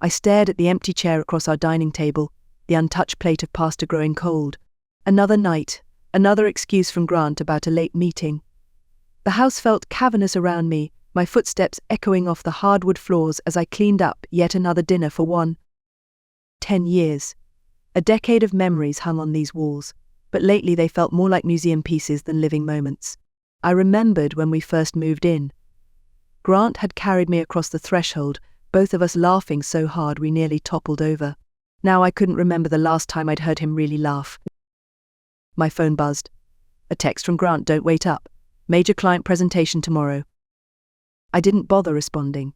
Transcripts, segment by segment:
I stared at the empty chair across our dining table, the untouched plate of pasta growing cold. Another night, another excuse from Grant about a late meeting. The house felt cavernous around me, my footsteps echoing off the hardwood floors as I cleaned up yet another dinner for one. 10 years. A decade of memories hung on these walls, but lately they felt more like museum pieces than living moments. I remembered when we first moved in. Grant had carried me across the threshold, both of us laughing so hard we nearly toppled over. Now I couldn't remember the last time I'd heard him really laugh. My phone buzzed. A text from Grant, "Don't wait up. Major client presentation tomorrow." I didn't bother responding.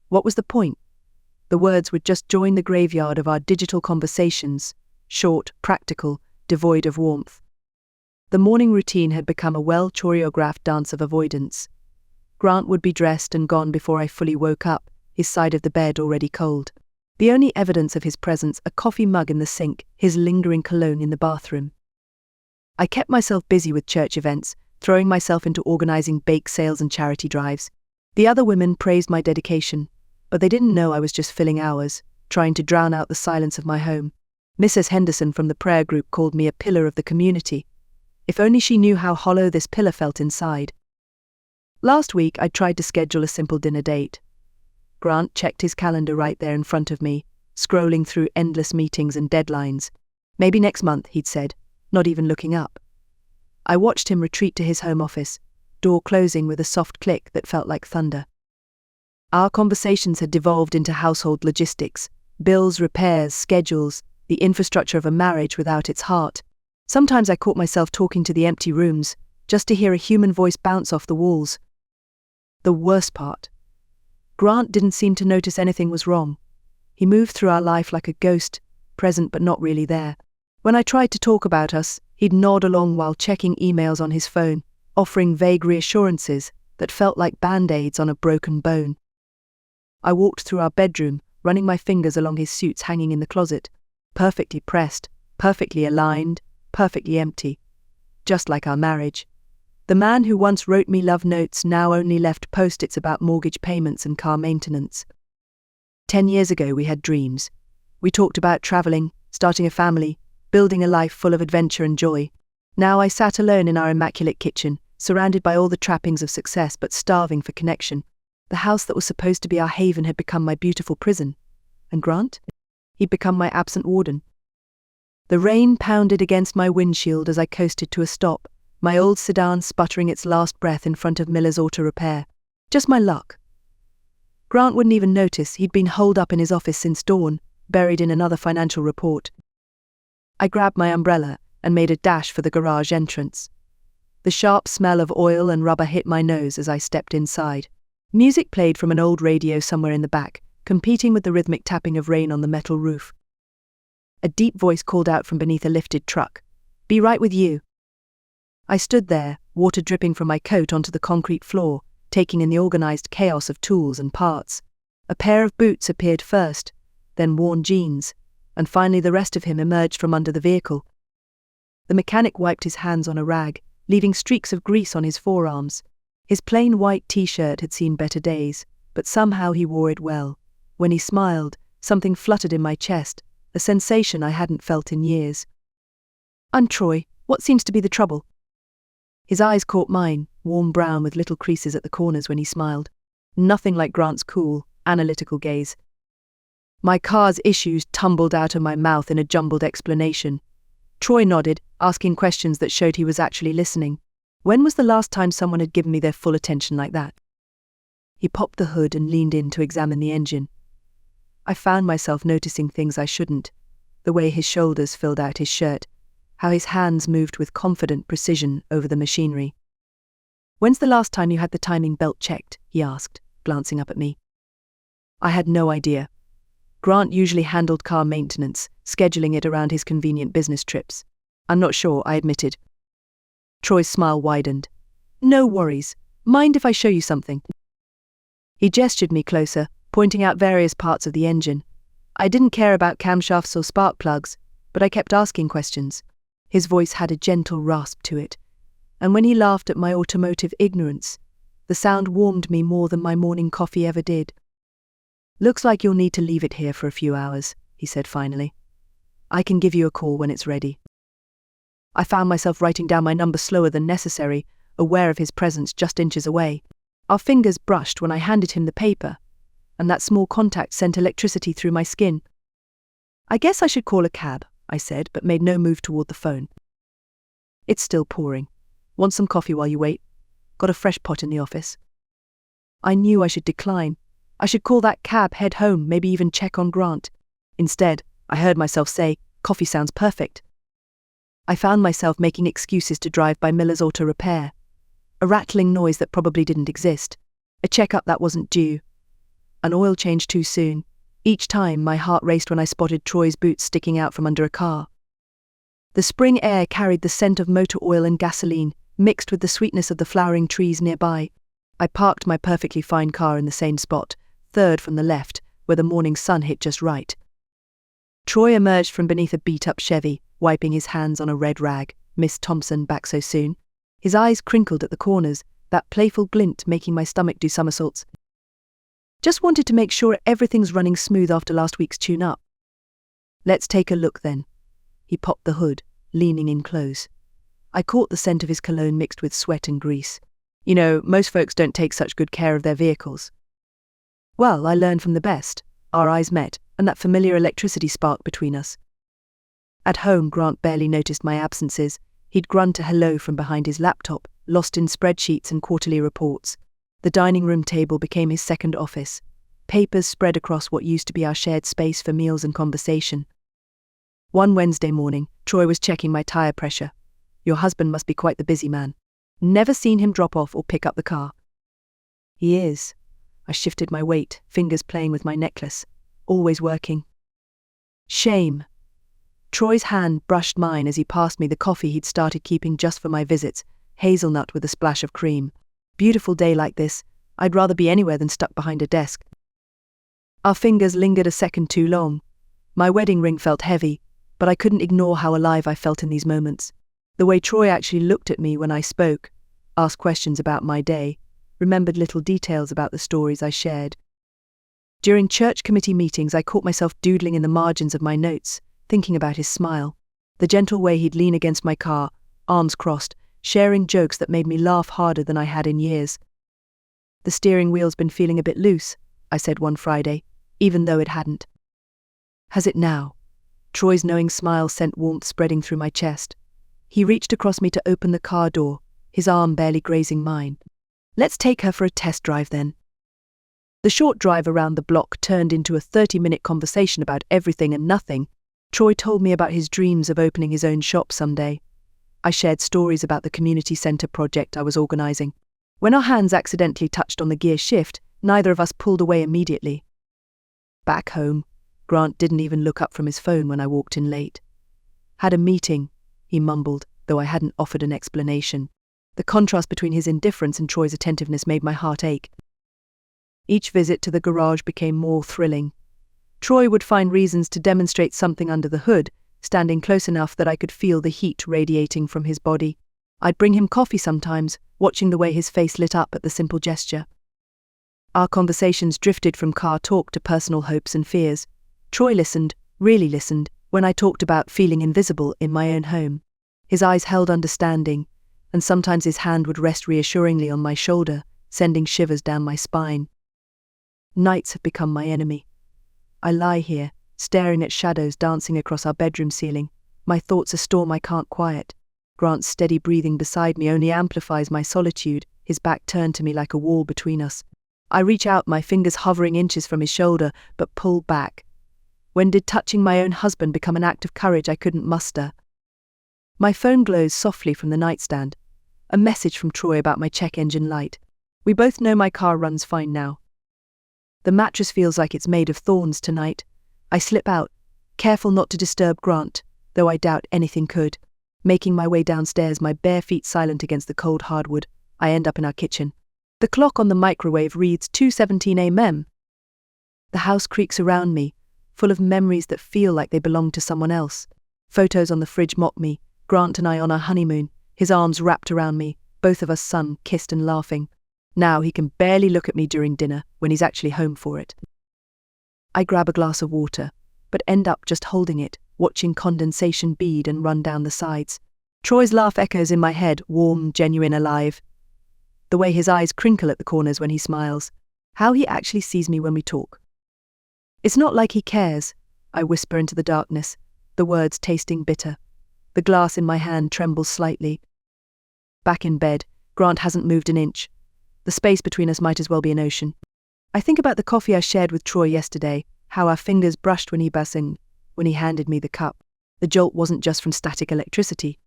What was the point? The words would just join the graveyard of our digital conversations, short, practical, devoid of warmth. The morning routine had become a well-choreographed dance of avoidance. Grant would be dressed and gone before I fully woke up, his side of the bed already cold. The only evidence of his presence, a coffee mug in the sink, his lingering cologne in the bathroom. I kept myself busy with church events, throwing myself into organizing bake sales and charity drives. The other women praised my dedication, but they didn't know I was just filling hours, trying to drown out the silence of my home. Mrs. Henderson from the prayer group called me a pillar of the community. If only she knew how hollow this pillar felt inside. Last week I tried to schedule a simple dinner date. Grant checked his calendar right there in front of me, scrolling through endless meetings and deadlines. "Maybe next month," he'd said, not even looking up. I watched him retreat to his home office, door closing with a soft click that felt like thunder. Our conversations had devolved into household logistics, bills, repairs, schedules, the infrastructure of a marriage without its heart. Sometimes I caught myself talking to the empty rooms, just to hear a human voice bounce off the walls. The worst part. Grant didn't seem to notice anything was wrong. He moved through our life like a ghost, present but not really there. When I tried to talk about us, he'd nod along while checking emails on his phone, offering vague reassurances that felt like band-aids on a broken bone. I walked through our bedroom, running my fingers along his suits hanging in the closet. Perfectly pressed, perfectly aligned, perfectly empty. Just like our marriage. The man who once wrote me love notes now only left post-its about mortgage payments and car maintenance. 10 years ago we had dreams. We talked about traveling, starting a family, building a life full of adventure and joy. Now I sat alone in our immaculate kitchen, surrounded by all the trappings of success but starving for connection. The house that was supposed to be our haven had become my beautiful prison. And Grant? He'd become my absent warden. The rain pounded against my windshield as I coasted to a stop, my old sedan sputtering its last breath in front of Miller's Auto Repair. Just my luck. Grant wouldn't even notice. He'd been holed up in his office since dawn, buried in another financial report. I grabbed my umbrella and made a dash for the garage entrance. The sharp smell of oil and rubber hit my nose as I stepped inside. Music played from an old radio somewhere in the back, competing with the rhythmic tapping of rain on the metal roof. A deep voice called out from beneath a lifted truck, "Be right with you." I stood there, water dripping from my coat onto the concrete floor, taking in the organized chaos of tools and parts. A pair of boots appeared first, then worn jeans, and finally the rest of him emerged from under the vehicle. The mechanic wiped his hands on a rag, leaving streaks of grease on his forearms. His plain white t-shirt had seen better days, but somehow he wore it well. When he smiled, something fluttered in my chest, a sensation I hadn't felt in years. "I'm Troy. What seems to be the trouble?" His eyes caught mine, warm brown with little creases at the corners when he smiled. Nothing like Grant's cool, analytical gaze. My car's issues tumbled out of my mouth in a jumbled explanation. Troy nodded, asking questions that showed he was actually listening. When was the last time someone had given me their full attention like that? He popped the hood and leaned in to examine the engine. I found myself noticing things I shouldn't. The way his shoulders filled out his shirt, how his hands moved with confident precision over the machinery. "When's the last time you had the timing belt checked?" he asked, glancing up at me. I had no idea. Grant usually handled car maintenance, scheduling it around his convenient business trips. "I'm not sure," I admitted. Troy's smile widened. "No worries. Mind if I show you something?" He gestured me closer, pointing out various parts of the engine. I didn't care about camshafts or spark plugs, but I kept asking questions. His voice had a gentle rasp to it, and when he laughed at my automotive ignorance, the sound warmed me more than my morning coffee ever did. Looks like you'll need to leave it here for a few hours, he said finally. I can give you a call when it's ready. I found myself writing down my number slower than necessary, aware of his presence just inches away. Our fingers brushed when I handed him the paper, and that small contact sent electricity through my skin. I guess I should call a cab, I said, but made no move toward the phone. It's still pouring. Want some coffee while you wait? Got a fresh pot in the office. I knew I should decline. I should call that cab, head home, maybe even check on Grant. Instead, I heard myself say, coffee sounds perfect. I found myself making excuses to drive by Miller's Auto Repair. A rattling noise that probably didn't exist. A checkup that wasn't due. An oil change too soon. Each time, my heart raced when I spotted Troy's boots sticking out from under a car. The spring air carried the scent of motor oil and gasoline, mixed with the sweetness of the flowering trees nearby. I parked my perfectly fine car in the same spot, third from the left, where the morning sun hit just right. Troy emerged from beneath a beat-up Chevy, wiping his hands on a red rag. Miss Thompson, back so soon. His eyes crinkled at the corners, that playful glint making my stomach do somersaults. Just wanted to make sure everything's running smooth after last week's tune-up. Let's take a look then. He popped the hood, leaning in close. I caught the scent of his cologne mixed with sweat and grease. You know, most folks don't take such good care of their vehicles. Well, I learned from the best. Our eyes met, and that familiar electricity sparked between us. At home, Grant barely noticed my absences. He'd grunt a hello from behind his laptop, lost in spreadsheets and quarterly reports. The dining room table became his second office. Papers spread across what used to be our shared space for meals and conversation. One Wednesday morning, Troy was checking my tire pressure. Your husband must be quite the busy man. Never seen him drop off or pick up the car. He is. I shifted my weight, fingers playing with my necklace. Always working. Shame. Troy's hand brushed mine as he passed me the coffee he'd started keeping just for my visits, hazelnut with a splash of cream. Beautiful day like this, I'd rather be anywhere than stuck behind a desk. Our fingers lingered a second too long. My wedding ring felt heavy, but I couldn't ignore how alive I felt in these moments. The way Troy actually looked at me when I spoke, asked questions about my day, remembered little details about the stories I shared. During church committee meetings, I caught myself doodling in the margins of my notes, thinking about his smile, the gentle way he'd lean against my car, arms crossed, sharing jokes that made me laugh harder than I had in years. The steering wheel's been feeling a bit loose, I said one Friday, even though it hadn't. Has it now? Troy's knowing smile sent warmth spreading through my chest. He reached across me to open the car door, his arm barely grazing mine. Let's take her for a test drive then. The short drive around the block turned into a 30-minute conversation about everything and nothing. Troy told me about his dreams of opening his own shop someday. I shared stories about the community center project I was organizing. When our hands accidentally touched on the gear shift, neither of us pulled away immediately. Back home, Grant didn't even look up from his phone when I walked in late. Had a meeting, he mumbled, though I hadn't offered an explanation. The contrast between his indifference and Troy's attentiveness made my heart ache. Each visit to the garage became more thrilling. Troy would find reasons to demonstrate something under the hood, standing close enough that I could feel the heat radiating from his body. I'd bring him coffee sometimes, watching the way his face lit up at the simple gesture. Our conversations drifted from car talk to personal hopes and fears. Troy listened, really listened, when I talked about feeling invisible in my own home. His eyes held understanding, and sometimes his hand would rest reassuringly on my shoulder, sending shivers down my spine. Nights have become my enemy. I lie here, staring at shadows dancing across our bedroom ceiling, my thoughts a storm I can't quiet. Grant's steady breathing beside me only amplifies my solitude, his back turned to me like a wall between us. I reach out, my fingers hovering inches from his shoulder, but pull back. When did touching my own husband become an act of courage I couldn't muster? My phone glows softly from the nightstand. A message from Troy about my check engine light. We both know my car runs fine now. The mattress feels like it's made of thorns tonight. I slip out, careful not to disturb Grant, though I doubt anything could. Making my way downstairs, my bare feet silent against the cold hardwood, I end up in our kitchen. The clock on the microwave reads 2:17 a.m. The house creaks around me, full of memories that feel like they belong to someone else. Photos on the fridge mock me, Grant and I on our honeymoon, his arms wrapped around me, both of us sun-kissed and laughing. Now he can barely look at me during dinner when he's actually home for it. I grab a glass of water, but end up just holding it, watching condensation bead and run down the sides. Troy's laugh echoes in my head, warm, genuine, alive. The way his eyes crinkle at the corners when he smiles. How he actually sees me when we talk. It's not like he cares, I whisper into the darkness, the words tasting bitter. The glass in my hand trembles slightly. Back in bed, Grant hasn't moved an inch. The space between us might as well be an ocean. I think about the coffee I shared with Troy yesterday, how our fingers brushed when he handed me the cup. The jolt wasn't just from static electricity.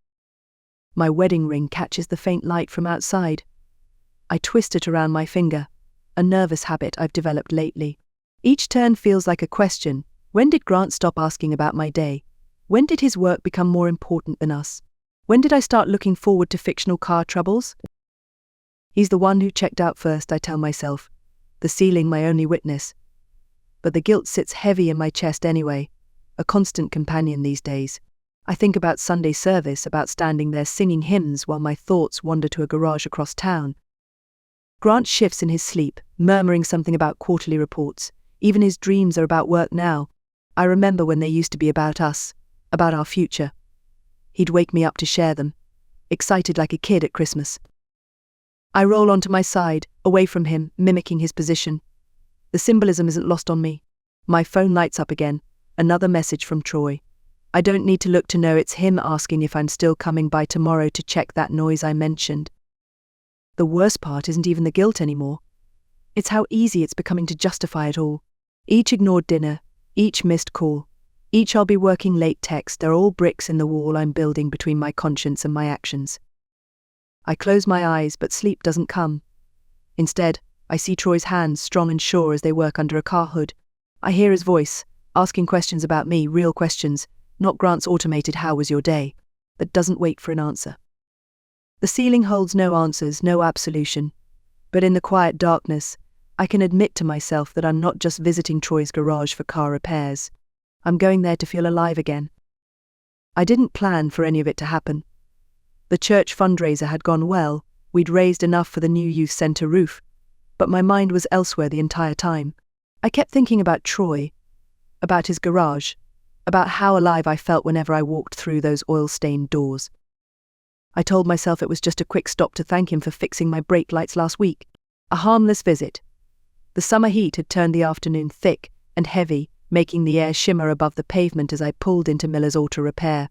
My wedding ring catches the faint light from outside. I twist it around my finger, a nervous habit I've developed lately. Each turn feels like a question. When did Grant stop asking about my day? When did his work become more important than us? When did I start looking forward to fictional car troubles? He's the one who checked out first, I tell myself. The ceiling my only witness. But the guilt sits heavy in my chest anyway, a constant companion these days. I think about Sunday service, about standing there singing hymns while my thoughts wander to a garage across town. Grant shifts in his sleep, murmuring something about quarterly reports. Even his dreams are about work now. I remember when they used to be about us, about our future. He'd wake me up to share them, excited like a kid at Christmas. I roll onto my side, away from him, mimicking his position. The symbolism isn't lost on me. My phone lights up again, another message from Troy. I don't need to look to know it's him asking if I'm still coming by tomorrow to check that noise I mentioned. The worst part isn't even the guilt anymore. It's how easy it's becoming to justify it all. Each ignored dinner, each missed call, each I'll be working late text, they're all bricks in the wall I'm building between my conscience and my actions. I close my eyes, but sleep doesn't come. Instead, I see Troy's hands strong and sure as they work under a car hood. I hear his voice, asking questions about me, real questions, not Grant's automated "how was your day?" that doesn't wait for an answer. The ceiling holds no answers, no absolution. But in the quiet darkness, I can admit to myself that I'm not just visiting Troy's garage for car repairs. I'm going there to feel alive again. I didn't plan for any of it to happen. The church fundraiser had gone well, we'd raised enough for the new youth centre roof, but my mind was elsewhere the entire time. I kept thinking about Troy, about his garage, about how alive I felt whenever I walked through those oil-stained doors. I told myself it was just a quick stop to thank him for fixing my brake lights last week. A harmless visit. The summer heat had turned the afternoon thick and heavy, making the air shimmer above the pavement as I pulled into Miller's Auto Repair.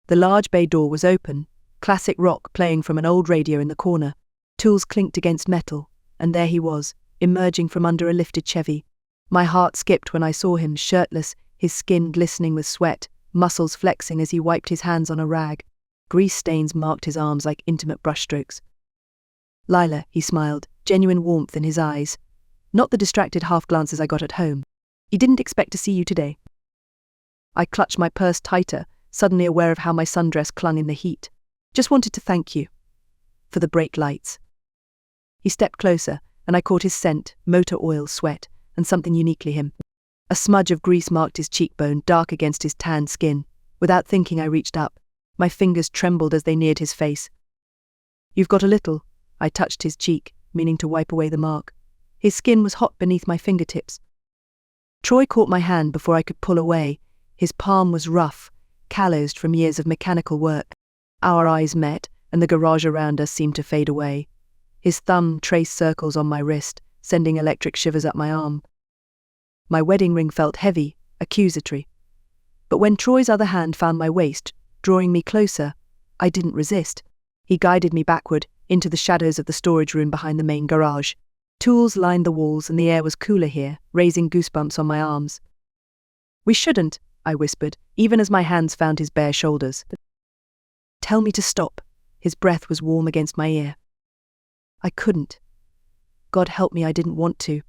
The large bay door was open, classic rock playing from an old radio in the corner. Tools clinked against metal, and there he was, emerging from under a lifted Chevy. My heart skipped when I saw him, shirtless, his skin glistening with sweat, muscles flexing as he wiped his hands on a rag. Grease stains marked his arms like intimate brushstrokes. "Lila," he smiled, genuine warmth in his eyes. Not the distracted half-glances I got at home. "He didn't expect to see you today." I clutched my purse tighter, suddenly aware of how my sundress clung in the heat. "Just wanted to thank you. For the brake lights." He stepped closer, and I caught his scent, motor oil, sweat, and something uniquely him. A smudge of grease marked his cheekbone, dark against his tanned skin. Without thinking, I reached up. My fingers trembled as they neared his face. "You've got a little." I touched his cheek, meaning to wipe away the mark. His skin was hot beneath my fingertips. Troy caught my hand before I could pull away. His palm was rough, calloused from years of mechanical work. Our eyes met, and the garage around us seemed to fade away. His thumb traced circles on my wrist, sending electric shivers up my arm. My wedding ring felt heavy, accusatory. But when Troy's other hand found my waist, drawing me closer, I didn't resist. He guided me backward, into the shadows of the storage room behind the main garage. Tools lined the walls and the air was cooler here, raising goosebumps on my arms. "We shouldn't," I whispered, even as my hands found his bare shoulders. "Tell me to stop." His breath was warm against my ear. I couldn't. God help me, I didn't want to.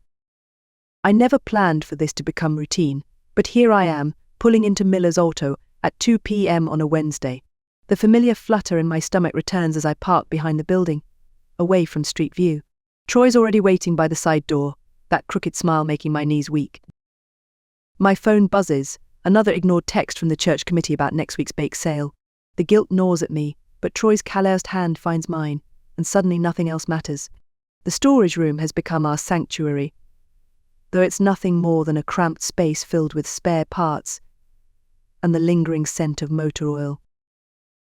I never planned for this to become routine, but here I am, pulling into Miller's Auto at 2 p.m. on a Wednesday. The familiar flutter in my stomach returns as I park behind the building, away from street view. Troy's already waiting by the side door, that crooked smile making my knees weak. My phone buzzes, another ignored text from the church committee about next week's bake sale. The guilt gnaws at me, but Troy's calloused hand finds mine, and suddenly nothing else matters. The storage room has become our sanctuary. though it's nothing more than a cramped space filled with spare parts and the lingering scent of motor oil.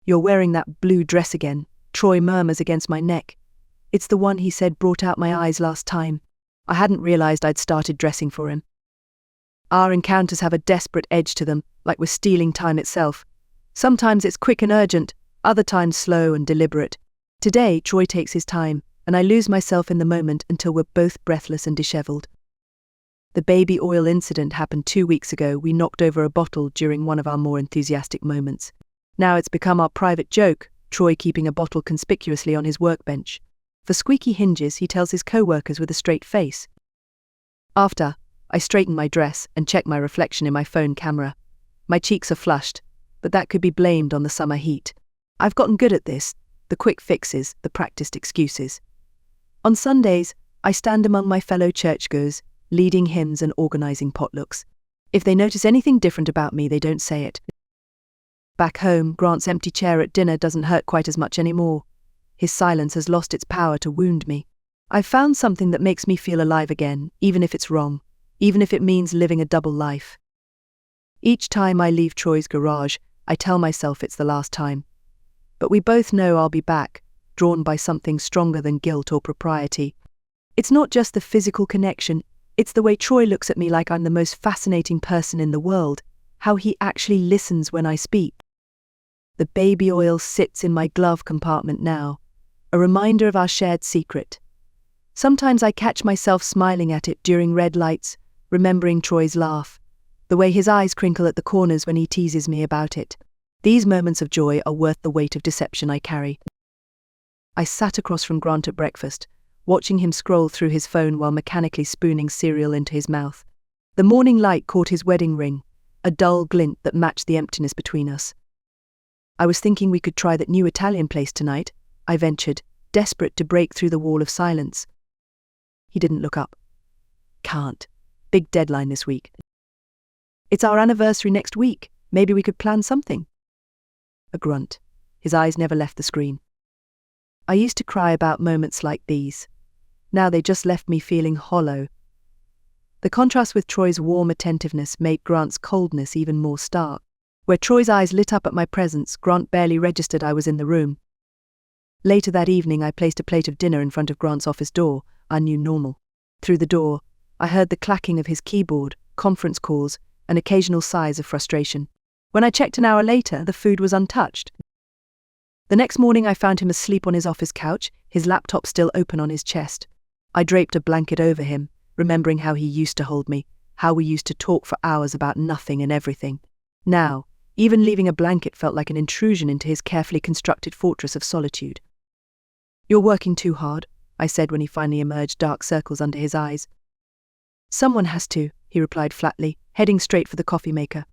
"You're wearing that blue dress again," Troy murmurs against my neck. It's the one he said brought out my eyes last time. I hadn't realized I'd started dressing for him. Our encounters have a desperate edge to them, like we're stealing time itself. Sometimes it's quick and urgent, other times slow and deliberate. Today, Troy takes his time, and I lose myself in the moment until we're both breathless and disheveled. The baby oil incident happened 2 weeks ago. We knocked over a bottle during one of our more enthusiastic moments. Now it's become our private joke, Troy keeping a bottle conspicuously on his workbench. For squeaky hinges, he tells his co-workers with a straight face. After, I straighten my dress and check my reflection in my phone camera. My cheeks are flushed, but that could be blamed on the summer heat. I've gotten good at this, the quick fixes, the practiced excuses. On Sundays, I stand among my fellow churchgoers, leading hymns and organizing potlucks. If they notice anything different about me, they don't say it. Back home, Grant's empty chair at dinner doesn't hurt quite as much anymore. His silence has lost its power to wound me. I've found something that makes me feel alive again, even if it's wrong, even if it means living a double life. Each time I leave Troy's garage, I tell myself it's the last time. But we both know I'll be back, drawn by something stronger than guilt or propriety. It's not just the physical connection, it's the way Troy looks at me like I'm the most fascinating person in the world, how he actually listens when I speak. The baby oil sits in my glove compartment now, a reminder of our shared secret. Sometimes I catch myself smiling at it during red lights, remembering Troy's laugh, the way his eyes crinkle at the corners when he teases me about it. These moments of joy are worth the weight of deception I carry. I sat across from Grant at breakfast, watching him scroll through his phone while mechanically spooning cereal into his mouth. The morning light caught his wedding ring, a dull glint that matched the emptiness between us. "I was thinking we could try that new Italian place tonight," I ventured, desperate to break through the wall of silence. He didn't look up. "Can't. Big deadline this week." "It's our anniversary next week. Maybe we could plan something." A grunt. His eyes never left the screen. I used to cry about moments like these. Now they just left me feeling hollow. The contrast with Troy's warm attentiveness made Grant's coldness even more stark. Where Troy's eyes lit up at my presence, Grant barely registered I was in the room. Later that evening, I placed a plate of dinner in front of Grant's office door, our new normal. Through the door, I heard the clacking of his keyboard, conference calls, and occasional sighs of frustration. When I checked an hour later, the food was untouched. The next morning, I found him asleep on his office couch, his laptop still open on his chest. I draped a blanket over him, remembering how he used to hold me, how we used to talk for hours about nothing and everything. Now, even leaving a blanket felt like an intrusion into his carefully constructed fortress of solitude. "You're working too hard," I said when he finally emerged, dark circles under his eyes. "Someone has to," he replied flatly, heading straight for the coffee maker.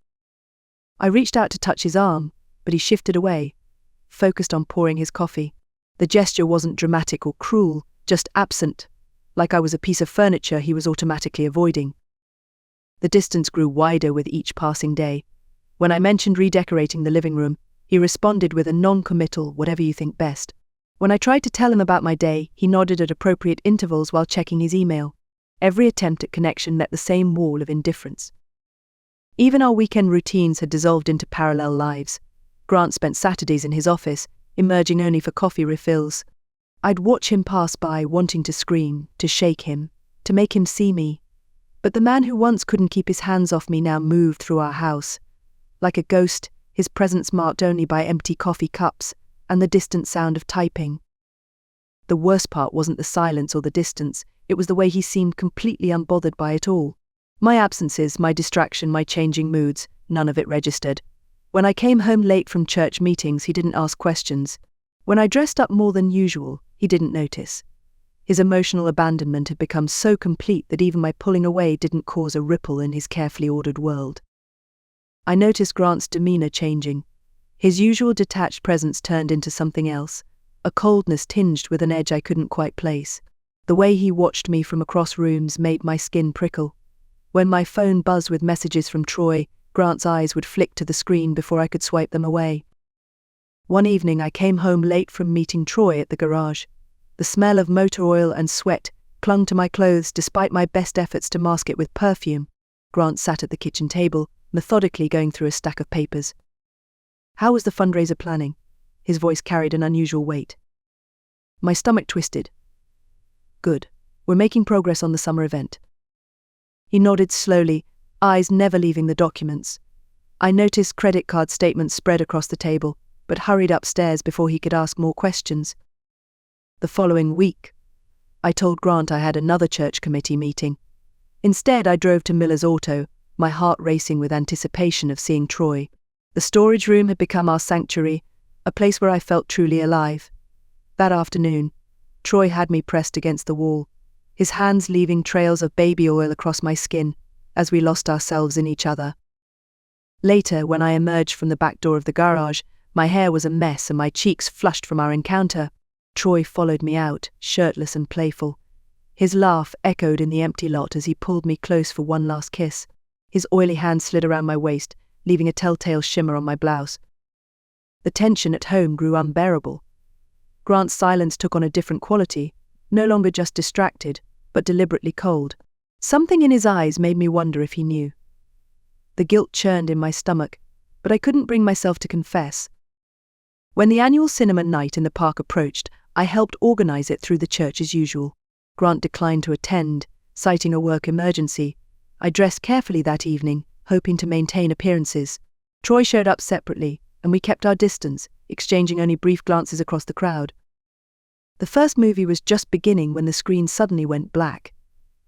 I reached out to touch his arm, but he shifted away, focused on pouring his coffee. The gesture wasn't dramatic or cruel, just absent, like I was a piece of furniture he was automatically avoiding. The distance grew wider with each passing day. When I mentioned redecorating the living room, he responded with a non-committal "whatever you think best." When I tried to tell him about my day, he nodded at appropriate intervals while checking his email. Every attempt at connection met the same wall of indifference. Even our weekend routines had dissolved into parallel lives. Grant spent Saturdays in his office, emerging only for coffee refills. I'd watch him pass by, wanting to scream, to shake him, to make him see me. But the man who once couldn't keep his hands off me now moved through our house. Like a ghost, his presence marked only by empty coffee cups and the distant sound of typing. The worst part wasn't the silence or the distance, it was the way he seemed completely unbothered by it all. My absences, my distraction, my changing moods, none of it registered. When I came home late from church meetings, he didn't ask questions. When I dressed up more than usual, he didn't notice. His emotional abandonment had become so complete that even my pulling away didn't cause a ripple in his carefully ordered world. I noticed Grant's demeanor changing. His usual detached presence turned into something else, a coldness tinged with an edge I couldn't quite place. The way he watched me from across rooms made my skin prickle. When my phone buzzed with messages from Troy, Grant's eyes would flick to the screen before I could swipe them away. One evening I came home late from meeting Troy at the garage. The smell of motor oil and sweat clung to my clothes despite my best efforts to mask it with perfume. Grant sat at the kitchen table, methodically going through a stack of papers. How was the fundraiser planning? His voice carried an unusual weight. My stomach twisted. Good. We're making progress on the summer event. He nodded slowly, eyes never leaving the documents. I noticed credit card statements spread across the table, but hurried upstairs before he could ask more questions. The following week, I told Grant I had another church committee meeting. Instead, I drove to Miller's Auto, my heart racing with anticipation of seeing Troy. The storage room had become our sanctuary, a place where I felt truly alive. That afternoon, Troy had me pressed against the wall, his hands leaving trails of baby oil across my skin as we lost ourselves in each other. Later, when I emerged from the back door of the garage, my hair was a mess and my cheeks flushed from our encounter. Troy followed me out, shirtless and playful. His laugh echoed in the empty lot as he pulled me close for one last kiss. His oily hand slid around my waist, leaving a telltale shimmer on my blouse. The tension at home grew unbearable. Grant's silence took on a different quality, no longer just distracted, but deliberately cold. Something in his eyes made me wonder if he knew. The guilt churned in my stomach, but I couldn't bring myself to confess. When the annual cinema night in the park approached, I helped organize it through the church as usual. Grant declined to attend, citing a work emergency. I dressed carefully that evening, hoping to maintain appearances. Troy showed up separately, and we kept our distance, exchanging only brief glances across the crowd. The first movie was just beginning when the screen suddenly went black.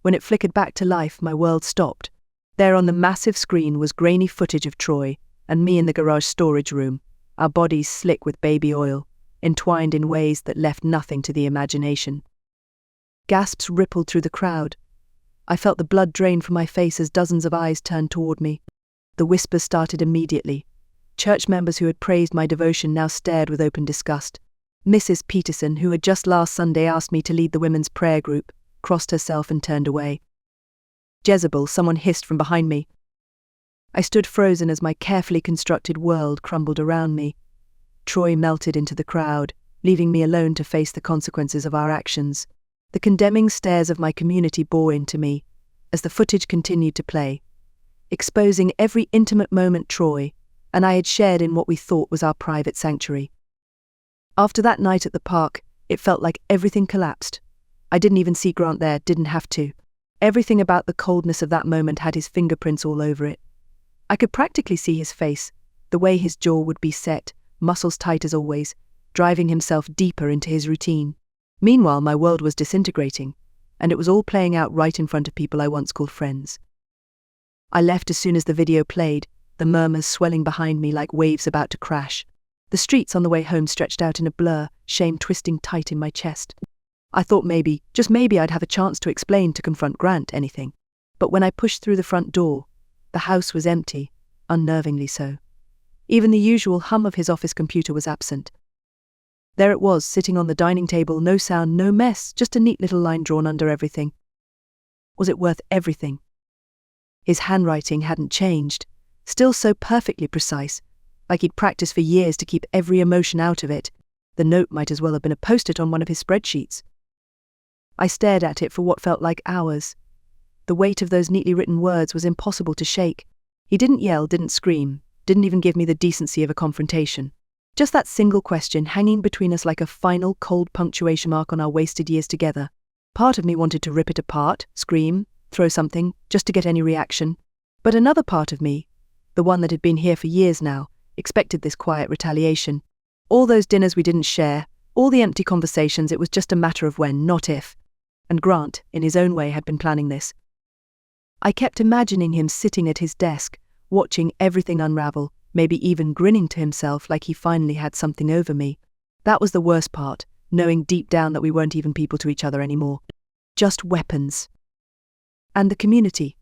When it flickered back to life, my world stopped. There on the massive screen was grainy footage of Troy and me in the garage storage room, our bodies slick with baby oil, entwined in ways that left nothing to the imagination. Gasps rippled through the crowd. I felt the blood drain from my face as dozens of eyes turned toward me. The whispers started immediately. Church members who had praised my devotion now stared with open disgust. Mrs. Peterson, who had just last Sunday asked me to lead the women's prayer group, crossed herself and turned away. Jezebel, someone hissed from behind me. I stood frozen as my carefully constructed world crumbled around me. Troy melted into the crowd, leaving me alone to face the consequences of our actions. The condemning stares of my community bore into me as the footage continued to play, exposing every intimate moment Troy and I had shared in what we thought was our private sanctuary. After that night at the park, it felt like everything collapsed. I didn't even see Grant there, didn't have to. Everything about the coldness of that moment had his fingerprints all over it. I could practically see his face, the way his jaw would be set, muscles tight as always, driving himself deeper into his routine. Meanwhile, my world was disintegrating, and it was all playing out right in front of people I once called friends. I left as soon as the video played, the murmurs swelling behind me like waves about to crash. The streets on the way home stretched out in a blur, shame twisting tight in my chest. I thought maybe, just maybe, I'd have a chance to explain, to confront Grant, anything. But when I pushed through the front door, the house was empty, unnervingly so. Even the usual hum of his office computer was absent. There it was, sitting on the dining table, no sound, no mess, just a neat little line drawn under everything. Was it worth everything? His handwriting hadn't changed, still so perfectly precise, like he'd practiced for years to keep every emotion out of it. The note might as well have been a post-it on one of his spreadsheets. I stared at it for what felt like hours. The weight of those neatly written words was impossible to shake. He didn't yell, didn't scream, didn't even give me the decency of a confrontation. Just that single question hanging between us like a final cold punctuation mark on our wasted years together. Part of me wanted to rip it apart, scream, throw something, just to get any reaction. But another part of me, the one that had been here for years now, expected this quiet retaliation. All those dinners we didn't share, all the empty conversations, it was just a matter of when, not if. And Grant, in his own way, had been planning this. I kept imagining him sitting at his desk, watching everything unravel, maybe even grinning to himself like he finally had something over me. That was the worst part, knowing deep down that we weren't even people to each other anymore. Just weapons. And the community.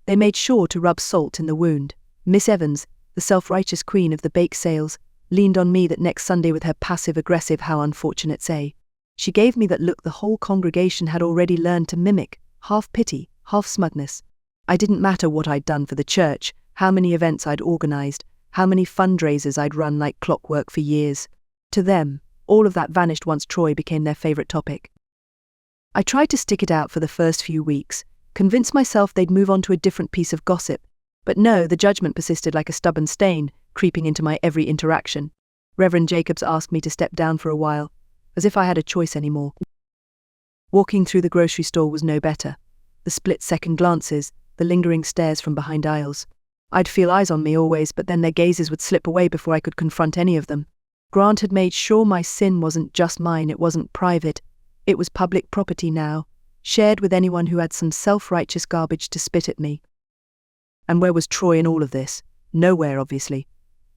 They made sure to rub salt in the wound. Miss Evans, the self-righteous queen of the bake sales, leaned on me that next Sunday with her passive-aggressive "how unfortunate" say. She gave me that look the whole congregation had already learned to mimic, half pity, half smugness. I didn't matter what I'd done for the church, how many events I'd organized, how many fundraisers I'd run like clockwork for years. To them, all of that vanished once Troy became their favorite topic. I tried to stick it out for the first few weeks, convinced myself they'd move on to a different piece of gossip. But no, the judgment persisted like a stubborn stain, creeping into my every interaction. Reverend Jacobs asked me to step down for a while, as if I had a choice anymore. Walking through the grocery store was no better. The split-second glances, the lingering stares from behind aisles. I'd feel eyes on me always, but then their gazes would slip away before I could confront any of them. Grant had made sure my sin wasn't just mine, it wasn't private. It was public property now, shared with anyone who had some self-righteous garbage to spit at me. And where was Troy in all of this? Nowhere, obviously.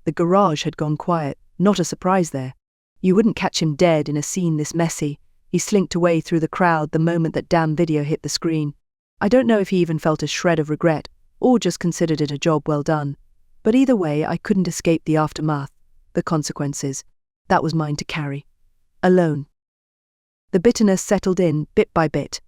The garage had gone quiet, not a surprise there. You wouldn't catch him dead in a scene this messy. He slinked away through the crowd the moment that damn video hit the screen. I don't know if he even felt a shred of regret, or just considered it a job well done. But either way, I couldn't escape the aftermath, the consequences. That was mine to carry. Alone. The bitterness settled in, bit by bit.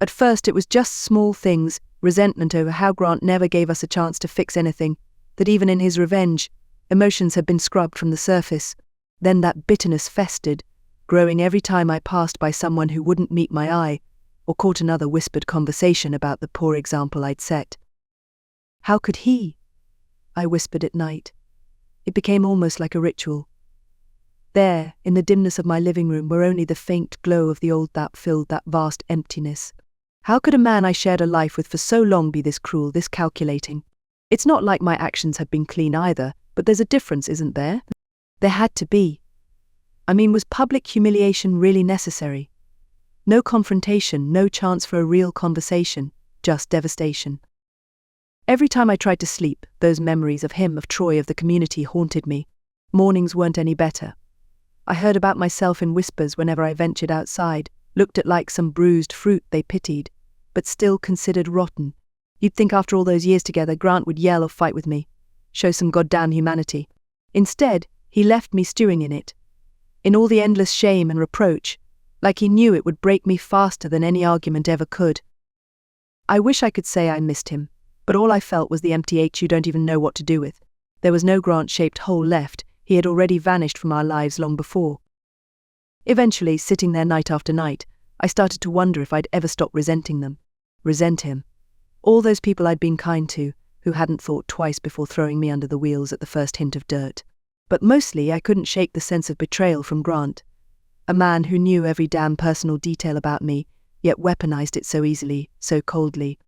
At first it was just small things, resentment over how Grant never gave us a chance to fix anything, that even in his revenge, emotions had been scrubbed from the surface. Then that bitterness festered, growing every time I passed by someone who wouldn't meet my eye, or caught another whispered conversation about the poor example I'd set. How could he? I whispered at night. It became almost like a ritual. There, in the dimness of my living room, where only the faint glow of the old lamp filled that vast emptiness. How could a man I shared a life with for so long be this cruel, this calculating? It's not like my actions had been clean either, but there's a difference, isn't there? There had to be. I mean, was public humiliation really necessary? No confrontation, no chance for a real conversation, just devastation. Every time I tried to sleep, those memories of him, of Troy, of the community haunted me. Mornings weren't any better. I heard about myself in whispers whenever I ventured outside, looked at like some bruised fruit they pitied, but still considered rotten. You'd think after all those years together, Grant would yell or fight with me, show some goddamn humanity. Instead, he left me stewing in it, in all the endless shame and reproach, like he knew it would break me faster than any argument ever could. I wish I could say I missed him, but all I felt was the empty ache you don't even know what to do with. There was no Grant-shaped hole left. He had already vanished from our lives long before. Eventually, sitting there night after night, I started to wonder if I'd ever stop resenting them. Resent him. All those people I'd been kind to, who hadn't thought twice before throwing me under the wheels at the first hint of dirt. But mostly I couldn't shake the sense of betrayal from Grant. A man who knew every damn personal detail about me, yet weaponized it so easily, so coldly.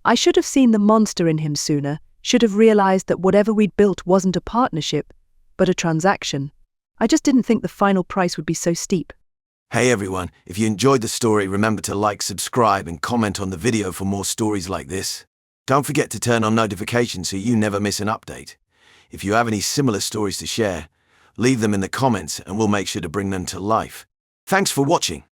I should have seen the monster in him sooner, should have realized that whatever we'd built wasn't a partnership, but a transaction. I just didn't think the final price would be so steep. Hey everyone, if you enjoyed the story, remember to like, subscribe and comment on the video for more stories like this. Don't forget to turn on notifications so you never miss an update. If you have any similar stories to share, leave them in the comments and we'll make sure to bring them to life. Thanks for watching.